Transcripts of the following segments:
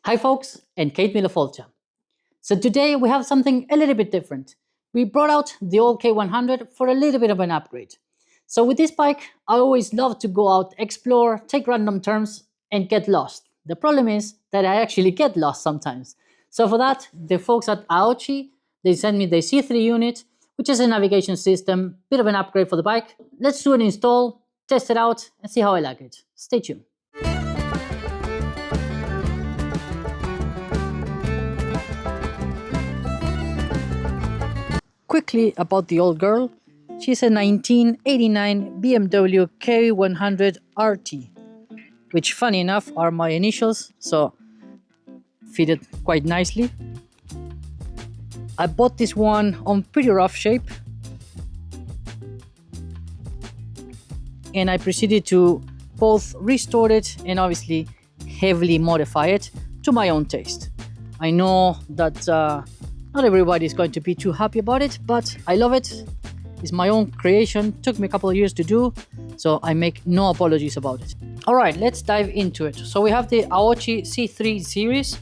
Hi folks, and Céad Míle Fáilte. So today we have something a little bit different. We brought out the old K100 for a little bit of an upgrade. So with this bike, I always love to go out, explore, take random turns, and get lost. The problem is that I actually get lost sometimes. So for that, the folks at Aoocci, they sent me the C3 unit, which is a navigation system, bit of an upgrade for the bike. Let's do an install, test it out, and see how I like it. Stay tuned. Quickly about the old girl, she's a 1989 BMW K100 RT, which funny enough are my initials, so fitted quite nicely. I bought this one on pretty rough shape, and I proceeded to both restore it and obviously heavily modify it to my own taste. I know that not everybody is going to be too happy about it, but I love it. It's my own creation, took me a couple of years to do, so I make no apologies about it. All right, let's dive into it. So we have the Aoocci C3 series.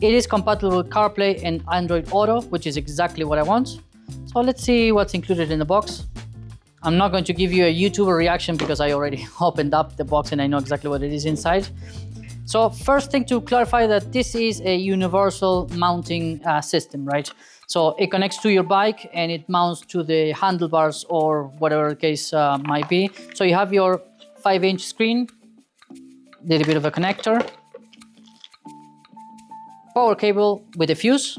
It is compatible with CarPlay and Android Auto, which is exactly what I want. So let's see what's included in the box. I'm not going to give you a YouTuber reaction because I already opened up the box and I know exactly what it is inside. So first thing to clarify that this is a universal mounting system, right? So it connects to your bike and it mounts to the handlebars or whatever the case might be. So you have your 5-inch screen, little bit of a connector, power cable with a fuse.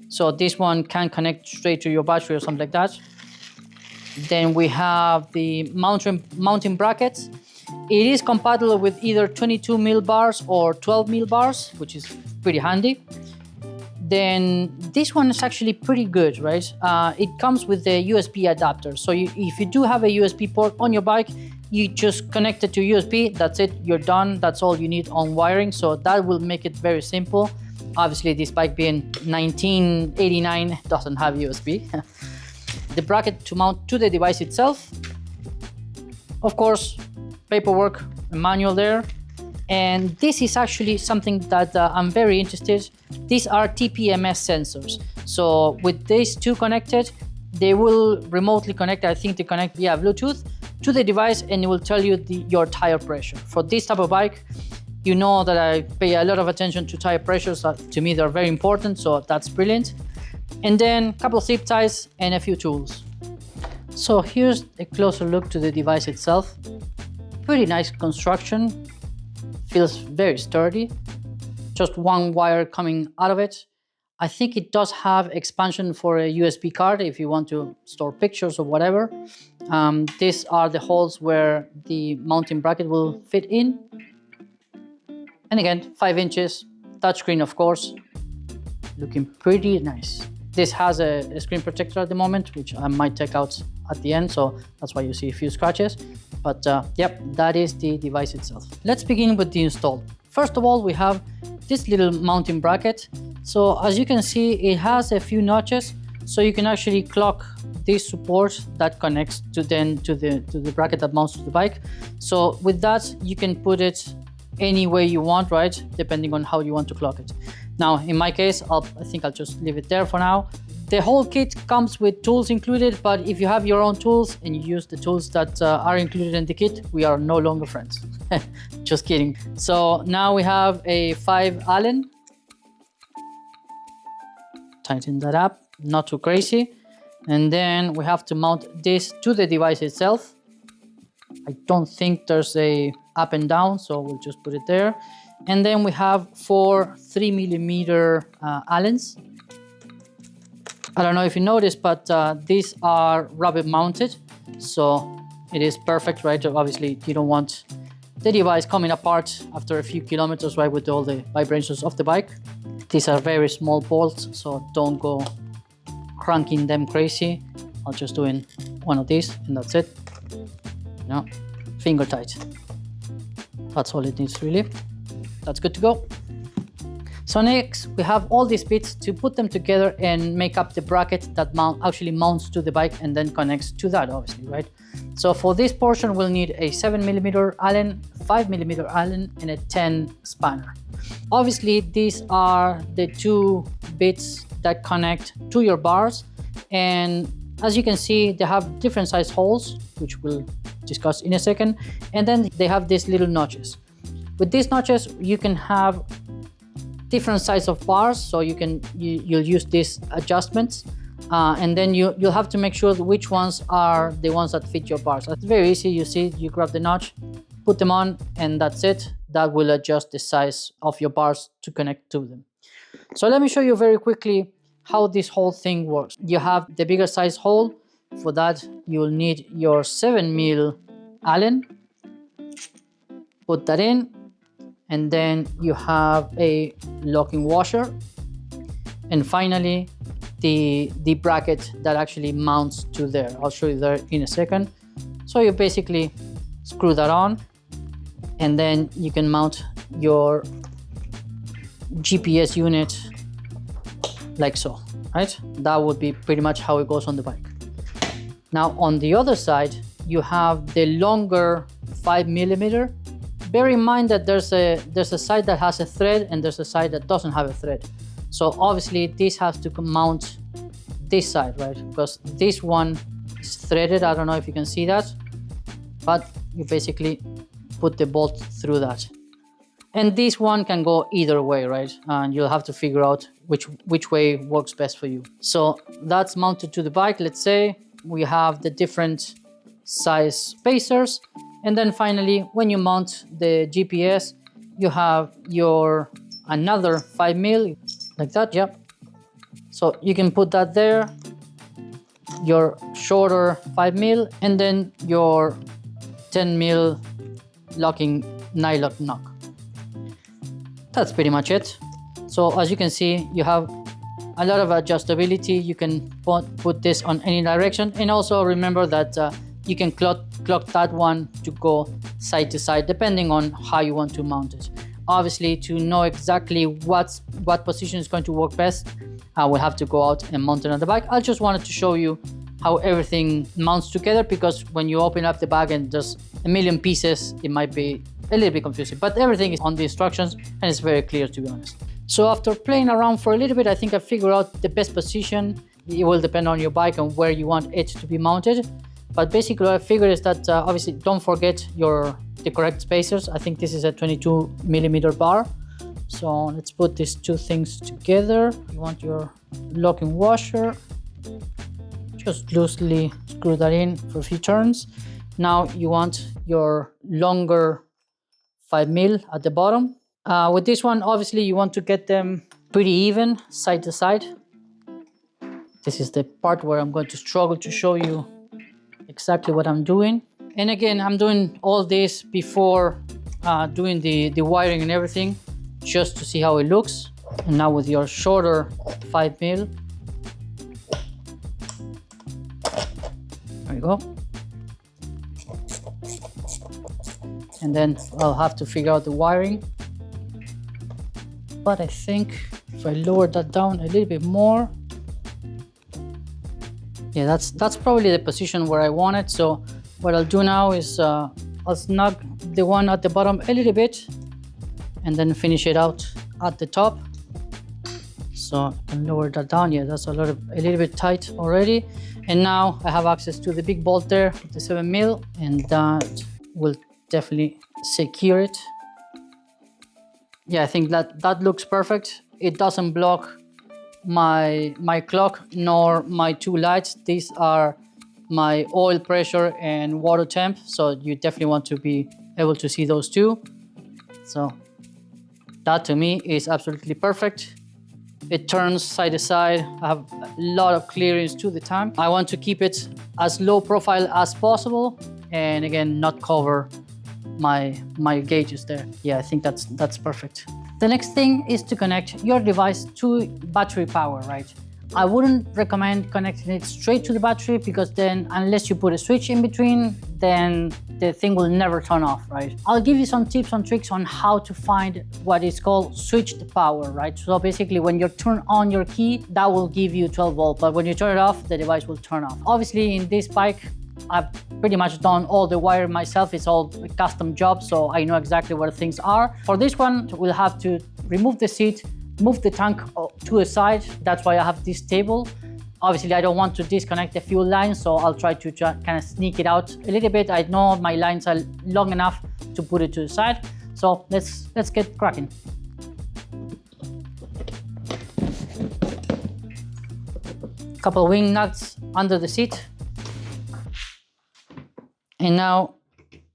So this one can connect straight to your battery or something like that. Then we have the mounting brackets. It is compatible with either 22 mil bars or 12 mil bars, which is pretty handy. Then this one is actually pretty good, right? It comes with a USB adapter. So if you do have a USB port on your bike, you just connect it to USB, that's it, you're done. That's all you need on wiring. So that will make it very simple. Obviously this bike being 1989 doesn't have USB. The bracket to mount to the device itself. Of course, paperwork, a manual there. And this is actually something that I'm very interested. These are TPMS sensors. So with these two connected, they will remotely connect, I think they connect via Bluetooth to the device, and it will tell you your tire pressure. For this type of bike, you know that I pay a lot of attention to tire pressures. To me, they're very important, so that's brilliant. And then a couple of zip ties and a few tools. So here's a closer look to the device itself. Pretty nice construction, feels very sturdy. Just one wire coming out of it. I think it does have expansion for a USB card if you want to store pictures or whatever. These are the holes where the mounting bracket will fit in. And again, 5 inches, touchscreen of course, looking pretty nice. This has a screen protector at the moment, which I might take out at the end, so that's why you see a few scratches. But yep, that is the device itself. Let's begin with the install. First of all, we have this little mounting bracket. So as you can see, it has a few notches, so you can actually clock this support that connects to the bracket that mounts to the bike. So with that, you can put it any way you want, right? Depending on how you want to clock it. Now, in my case, I think I'll just leave it there for now. The whole kit comes with tools included, but if you have your own tools and you use the tools that are included in the kit, we are no longer friends. Just kidding. So now we have a 5 Allen. Tighten that up, not too crazy. And then we have to mount this to the device itself. I don't think there's a up and down, so we'll just put it there. And then we have 4 3mm Allens. I don't know if you noticed, but these are rubber mounted, so it is perfect, right? Obviously, you don't want the device coming apart after a few kilometers, right, with all the vibrations of the bike. These are very small bolts, so don't go cranking them crazy. I'll just do in one of these, and that's it. You know, finger tight. That's all it needs, really. That's good to go. So next, we have all these bits to put them together and make up the bracket that actually mounts to the bike and then connects to that, obviously, right? So for this portion, we'll need a 7mm Allen, 5mm Allen, and a 10 spanner. Obviously, these are the two bits that connect to your bars, and as you can see, they have different size holes, which we'll discuss in a second, and then they have these little notches. With these notches, you can have different size of bars, so you'll use these adjustments, and then you'll have to make sure which ones are the ones that fit your bars. It's very easy. You see, you grab the notch, put them on, and that's it. That will adjust the size of your bars to connect to them. So let me show you very quickly how this whole thing works. You have the bigger size hole. For that, you'll need your 7mm Allen. Put that in, and then you have a locking washer, and finally the bracket that actually mounts to there. I'll show you there in a second. So you basically screw that on, and then you can mount your GPS unit like so, right? That would be pretty much how it goes on the bike. Now on the other side, you have the longer 5mm. Bear in mind that there's a side that has a thread and there's a side that doesn't have a thread. So obviously this has to mount this side, right? Because this one is threaded. I don't know if you can see that, but you basically put the bolt through that. And this one can go either way, right? And you'll have to figure out which way works best for you. So that's mounted to the bike. Let's say we have the different size spacers. And then finally, when you mount the GPS, you have your another 5mm like that. Yep. So you can put that there, your shorter 5mm, and then your 10mm locking nylon knock. That's pretty much it. So as you can see, you have a lot of adjustability. You can put this on any direction, and also remember that you can clock that one to go side to side depending on how you want to mount it. Obviously, to know exactly what position is going to work best, I will have to go out and mount it on the bike. I just wanted to show you how everything mounts together, because when you open up the bag and there's a million pieces, it might be a little bit confusing, but everything is on the instructions and it's very clear, to be honest. So after playing around for a little bit, I think I figured out the best position. It will depend on your bike and where you want it to be mounted. But basically what I figured is that obviously don't forget the correct spacers. I think this is a 22mm bar. So let's put these two things together. You want your locking washer. Just loosely screw that in for a few turns. Now you want your longer 5mm at the bottom. With this one, obviously you want to get them pretty even, side to side. This is the part where I'm going to struggle to show you exactly what I'm doing. And again, I'm doing all this before doing the wiring and everything, just to see how it looks. And now with your shorter 5mm, there we go. And then I'll have to figure out the wiring. But I think if I lower that down a little bit more, yeah, that's probably the position where I want it. So what I'll do now is I'll snug the one at the bottom a little bit and then finish it out at the top. So I can lower that down. Yeah, that's a little bit tight already. And now I have access to the big bolt there with the 7mm, and that will definitely secure it. Yeah, I think that looks perfect. It doesn't block my clock nor my two lights. These are my oil pressure and water temp, so you definitely want to be able to see those two. So that to me is absolutely perfect. It turns side to side. I have a lot of clearance to the tank. I want to keep it as low profile as possible, and again, not cover my gauges there. Yeah, I think that's perfect. The next thing is to connect your device to battery power, right? I wouldn't recommend connecting it straight to the battery, because then unless you put a switch in between, then the thing will never turn off, right? I'll give you some tips and tricks on how to find what is called switched power, right? So basically when you turn on your key, that will give you 12 volts, but when you turn it off, the device will turn off. Obviously in this bike, I've pretty much done all the wire myself. It's all a custom job, so I know exactly where things are. For this one, we'll have to remove the seat, move the tank to a side. That's why I have this table. Obviously, I don't want to disconnect the fuel line, so I'll try to kind of sneak it out a little bit. I know my lines are long enough to put it to the side. So let's get cracking. Couple of wing nuts under the seat. And now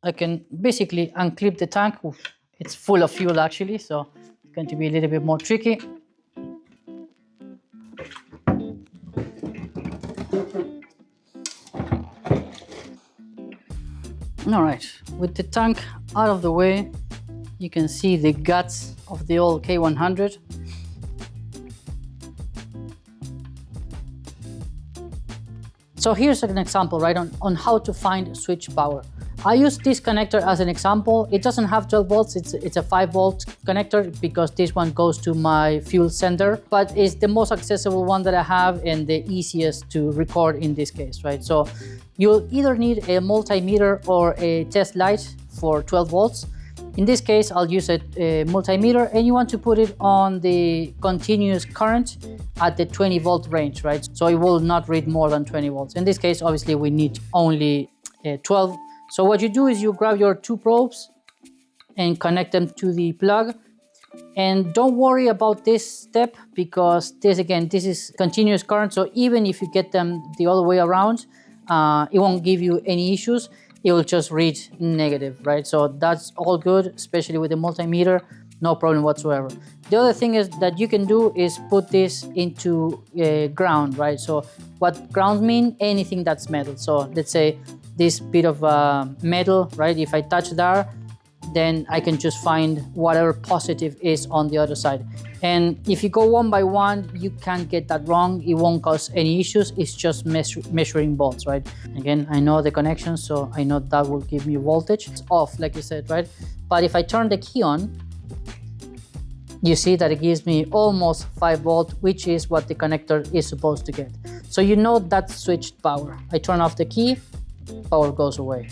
I can basically unclip the tank. Oof, it's full of fuel actually, so it's going to be a little bit more tricky. All right, with the tank out of the way, you can see the guts of the old K100. So here's an example, right, on how to find switch power. I use this connector as an example. It doesn't have 12 volts, it's a 5 volt connector because this one goes to my fuel sender, but it's the most accessible one that I have and the easiest to record in this case, right? So you'll either need a multimeter or a test light for 12 volts. In this case, I'll use a multimeter, and you want to put it on the continuous current at the 20 volt range, right? So it will not read more than 20 volts. In this case, obviously we need only 12. So what you do is you grab your 2 probes and connect them to the plug. And don't worry about this step because this is continuous current. So even if you get them the other way around, it won't give you any issues. It will just read negative, right? So that's all good, especially with the multimeter, no problem whatsoever. The other thing is that you can do is put this into ground, right? So what grounds mean? Anything that's metal. So let's say this bit of metal, right? If I touch there, then I can just find whatever positive is on the other side. And if you go one by one, you can't get that wrong. It won't cause any issues. It's just measuring volts, right? Again, I know the connection, so I know that will give me voltage. It's off, like you said, right? But if I turn the key on, you see that it gives me almost 5 volt, which is what the connector is supposed to get. So you know that's switched power. I turn off the key, power goes away.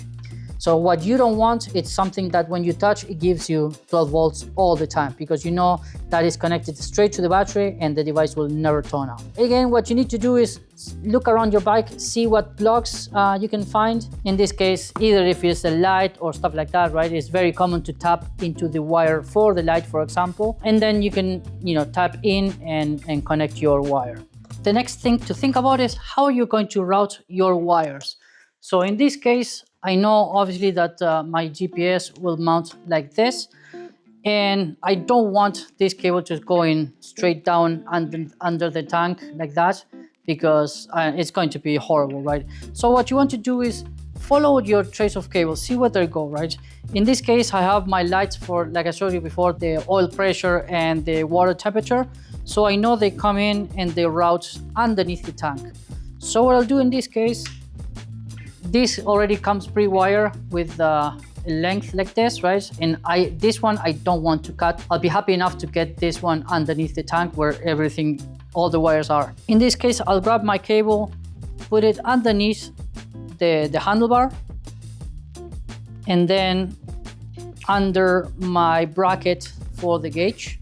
So what you don't want, it's something that when you touch, it gives you 12 volts all the time because you know that is connected straight to the battery and the device will never turn off. Again, what you need to do is look around your bike, see what plugs you can find. In this case, either if it's a light or stuff like that, right? It's very common to tap into the wire for the light, for example, and then you can, tap in and connect your wire. The next thing to think about is how you're going to route your wires. So in this case, I know obviously that my GPS will mount like this, and I don't want this cable just going straight down under the tank like that because it's going to be horrible, right? So what you want to do is follow your trace of cables, see where they go, right? In this case, I have my lights for, like I showed you before, the oil pressure and the water temperature. So I know they come in and they route underneath the tank. So what I'll do in this case, this already comes pre-wired with a length like this, right? And this one I don't want to cut. I'll be happy enough to get this one underneath the tank where all the wires are. In this case, I'll grab my cable, put it underneath the handlebar, and then under my bracket for the gauge.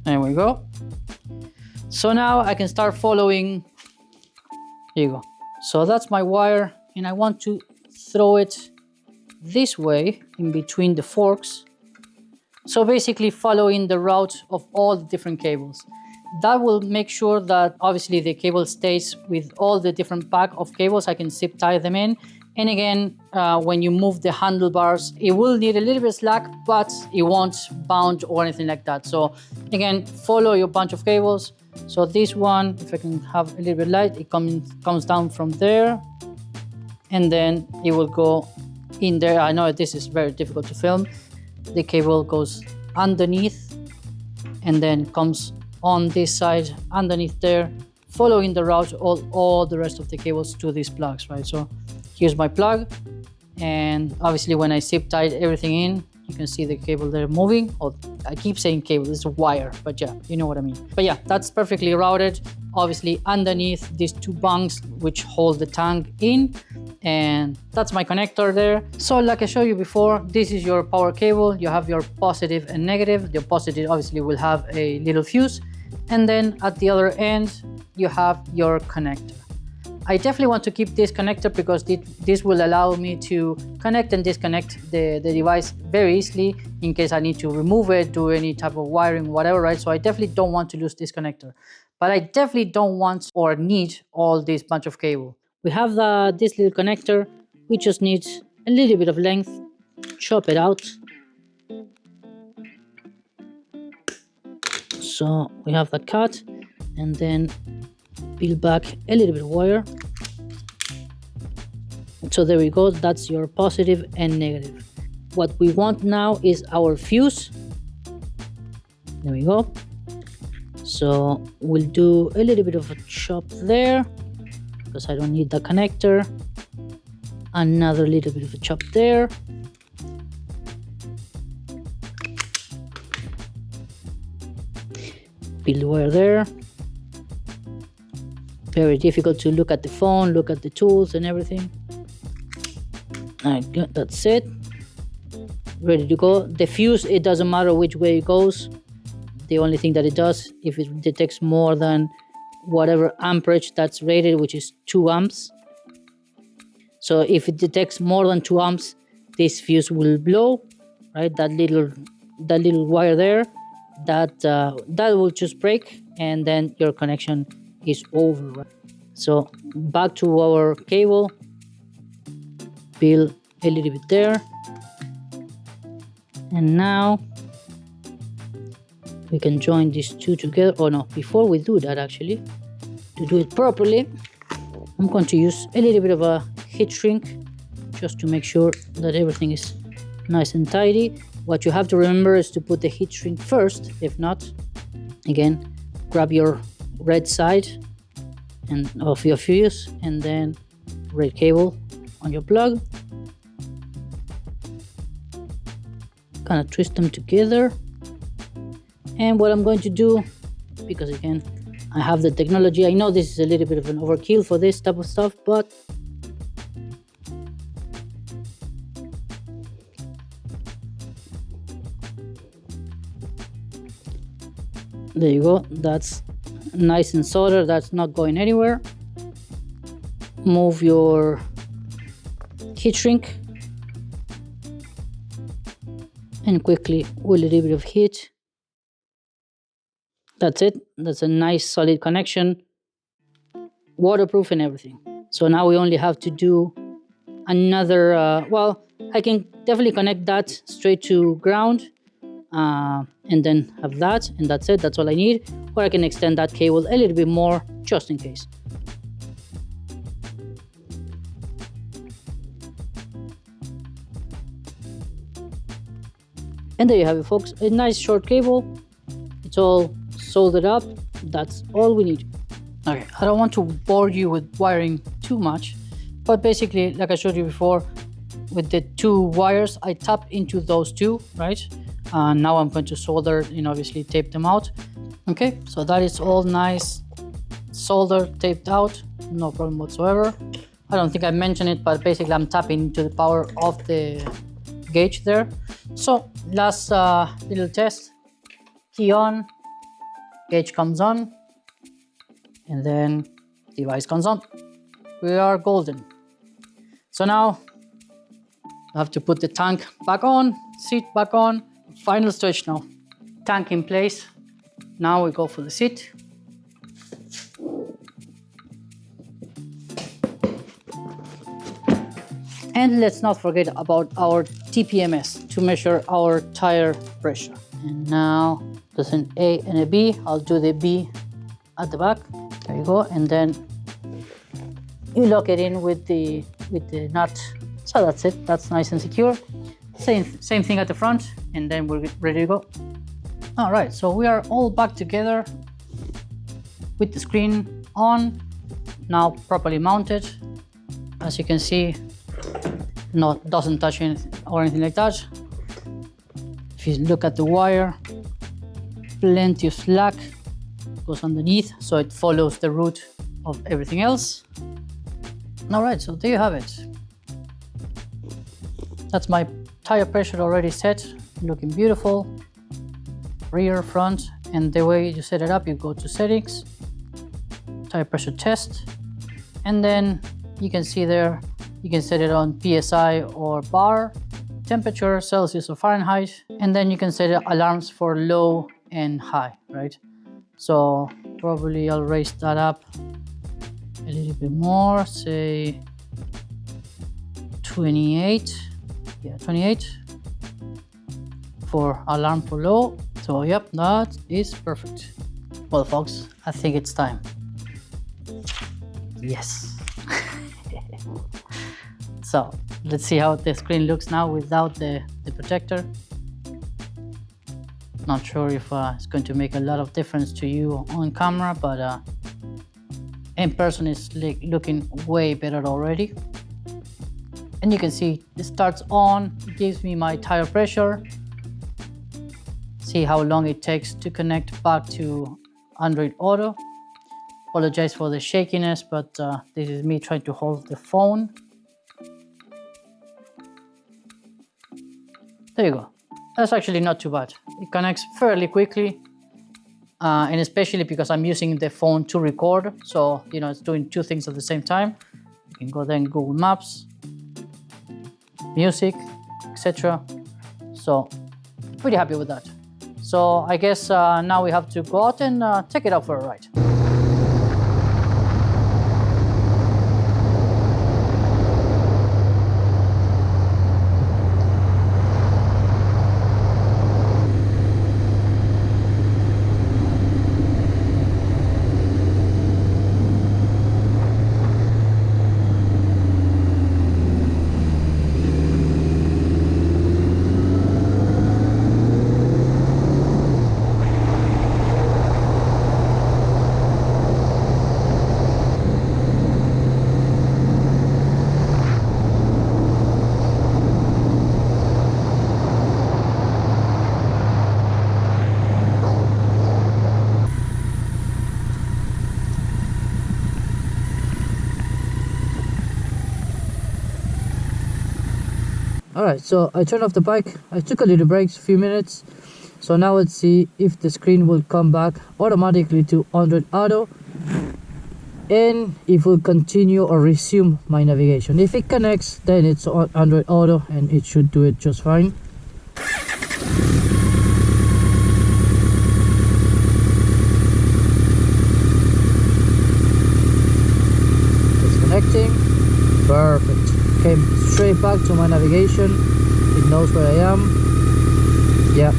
There we go. So now I can start following. Here you go. So that's my wire, and I want to throw it this way in between the forks. So basically following the route of all the different cables. That will make sure that obviously the cable stays with all the different pack of cables. I can zip tie them in. And again, when you move the handlebars, it will need a little bit of slack, but it won't bounce or anything like that. So again, follow your bunch of cables. So this one, if I can have a little bit light, it comes down from there, and then it will go in there. I know this is very difficult to film. The cable goes underneath and then comes on this side underneath there, following the route all the rest of the cables to these plugs, right? So here's my plug, and obviously when I zip tied everything in, You can see the cable there moving. Or I keep saying cable, it's a wire, but yeah, you know what I mean. But yeah, that's perfectly routed. Obviously underneath these two bunks which hold the tank in, and that's my connector there. So like I showed you before, this is your power cable. You have your positive and negative. Your positive obviously will have a little fuse, and then at the other end you have your connector. I definitely want to keep this connector because this will allow me to connect and disconnect the device very easily in case I need to remove it, do any type of wiring, whatever, right? So I definitely don't want to lose this connector, but I definitely don't want or need all this bunch of cable. We have this little connector. We just need a little bit of length, chop it out. So we have the cut, and then peel back a little bit of wire. So there we go, that's your positive and negative. What we want now is our fuse. There we go. So we'll do a little bit of a chop there because I don't need the connector. Another little bit of a chop there. Peel the wire there. Very difficult to look at the phone, look at the tools and everything. Alright, that's it. Ready to go. The fuse, it doesn't matter which way it goes. The only thing that it does, if it detects more than whatever amperage that's rated, which is 2 amps. So if it detects more than 2 amps, this fuse will blow, right? That little wire there, that will just break, and then your connection is over, right? So back to our cable, peel a little bit there, and now we can join these two together. Oh no, before we do that, actually, to do it properly, I'm going to use a little bit of a heat shrink just to make sure that everything is nice and tidy. What you have to remember is to put the heat shrink first. If not, again, grab your red side and of your fuse, and then red cable on your plug. Kind of twist them together. And what I'm going to do, because again, I have the technology, I know this is a little bit of an overkill for this type of stuff, but there you go. That's nice and soldered. That's not going anywhere. Move your heat shrink and quickly with a little bit of heat. That's it. That's a nice solid connection, waterproof and everything. So now we only have to do another, well, I can definitely connect that straight to ground, and then have that, and that's it. That's all I need. Or I can extend that cable a little bit more just in case. And there you have it, folks. A nice short cable. It's all soldered up. That's all we need. Okay, I don't want to bore you with wiring too much, but basically, like I showed you before, with the 2 wires, I tap into those 2, right? Now I'm going to solder and obviously tape them out. Okay, so that is all nice, soldered, taped out, no problem whatsoever. I don't think I mentioned it, but basically I'm tapping into the power of the gauge there. So last little test, key on, gauge comes on, and then device comes on. We are golden. So now I have to put the tank back on, seat back on. Final stretch now. Tank in place. Now we go for the seat. And let's not forget about our TPMS to measure our tire pressure. And now there's an A and a B. I'll do the B at the back. There you go. And then you lock it in with the nut. So that's it. That's nice and secure. Same thing at the front, and then we're ready to go. All right, so we are all back together with the screen on, now properly mounted. As you can see, doesn't touch anything or anything like that. If you look at the wire, plenty of slack goes underneath, so it follows the route of everything else. All right, so there you have it. That's my tire pressure already set, looking beautiful. Rear, front, and the way you set it up, you go to settings, tire pressure test, and then you can see there, you can set it on PSI or bar, temperature, Celsius or Fahrenheit, and then you can set alarms for low and high, right? So probably I'll raise that up a little bit more, say 28, yeah, 28 for alarm for low. So yep, that is perfect. Well folks, I think it's time. Yes. So let's see how the screen looks now without the protector. Not sure if it's going to make a lot of difference to you on camera, but in person it's looking way better already. And you can see it starts on, it gives me my tire pressure. See how long it takes to connect back to Android Auto. Apologize for the shakiness, but this is me trying to hold the phone. There you go. That's actually not too bad. It connects fairly quickly, and especially because I'm using the phone to record, so you know it's doing two things at the same time. You can go then Google Maps, music, etc. So pretty happy with that. So I guess now we have to go out and take it out for a ride. Alright, so I turned off the bike, I took a little break, a few minutes. So now let's see if the screen will come back automatically to Android Auto and if we'll continue or resume my navigation. If it connects, then it's on Android Auto and it should do it just fine. It's connecting. Perfect. Came straight back to my navigation. It knows where I am. Yeah,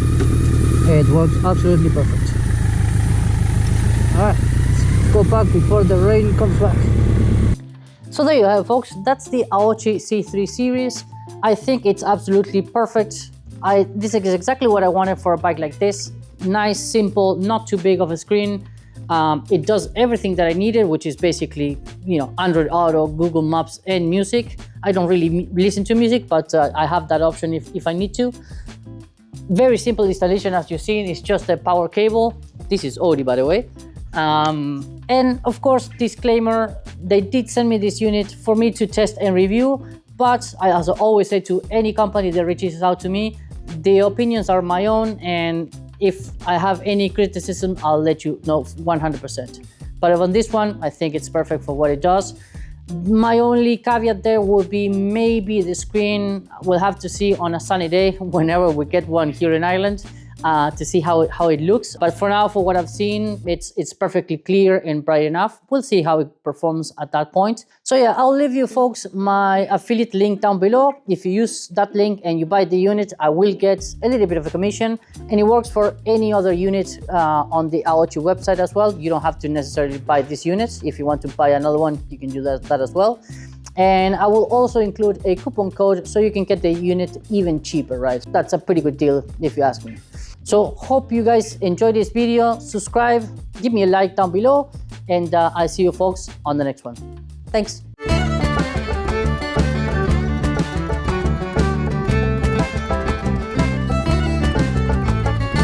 it works absolutely perfect. Alright, let's go back before the rain comes back. So there you have it, folks. That's the Aoocci C3 series. I think it's absolutely perfect. This is exactly what I wanted for a bike like this. Nice, simple, not too big of a screen. It does everything that I needed, which is basically, you know, Android Auto, Google Maps, and music. I don't really listen to music, but I have that option if I need to. Very simple installation, as you've seen. It's just a power cable. This is Audi, by the way. And of course, disclaimer, they did send me this unit for me to test and review, but as I always say to any company that reaches out to me, the opinions are my own, and if I have any criticism, I'll let you know 100%. But on this one, I think it's perfect for what it does. My only caveat there would be maybe the screen. We'll have to see on a sunny day whenever we get one here in Ireland to see how it looks. But for now, for what I've seen, it's perfectly clear and bright enough. We'll see how it performs at that point. So yeah, I'll leave you folks my affiliate link down below. If you use that link and you buy the unit, I will get a little bit of a commission, and it works for any other unit on the Aoocci website as well. You don't have to necessarily buy this unit. If you want to buy another one, you can do that as well. And I will also include a coupon code so you can get the unit even cheaper, right? That's a pretty good deal if you ask me. So hope you guys enjoyed this video. Subscribe, give me a like down below, and I'll see you folks on the next one. Thanks.